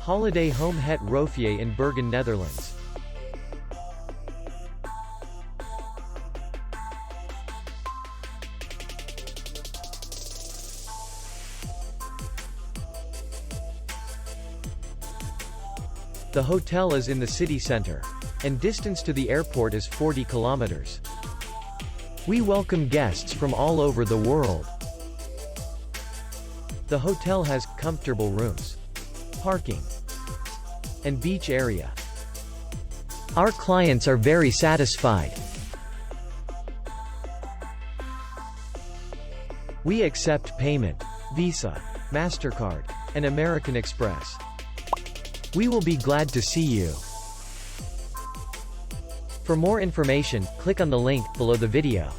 Holiday home Het Roefje in Bergen, Netherlands. The hotel is in the city center, and distance to the airport is 40 kilometers. We welcome guests from all over the world. The hotel has comfortable rooms, parking, and beach area. Our clients are very satisfied. We accept payment, Visa, MasterCard, and American Express. We will be glad to see you. For more information, click on the link below the video.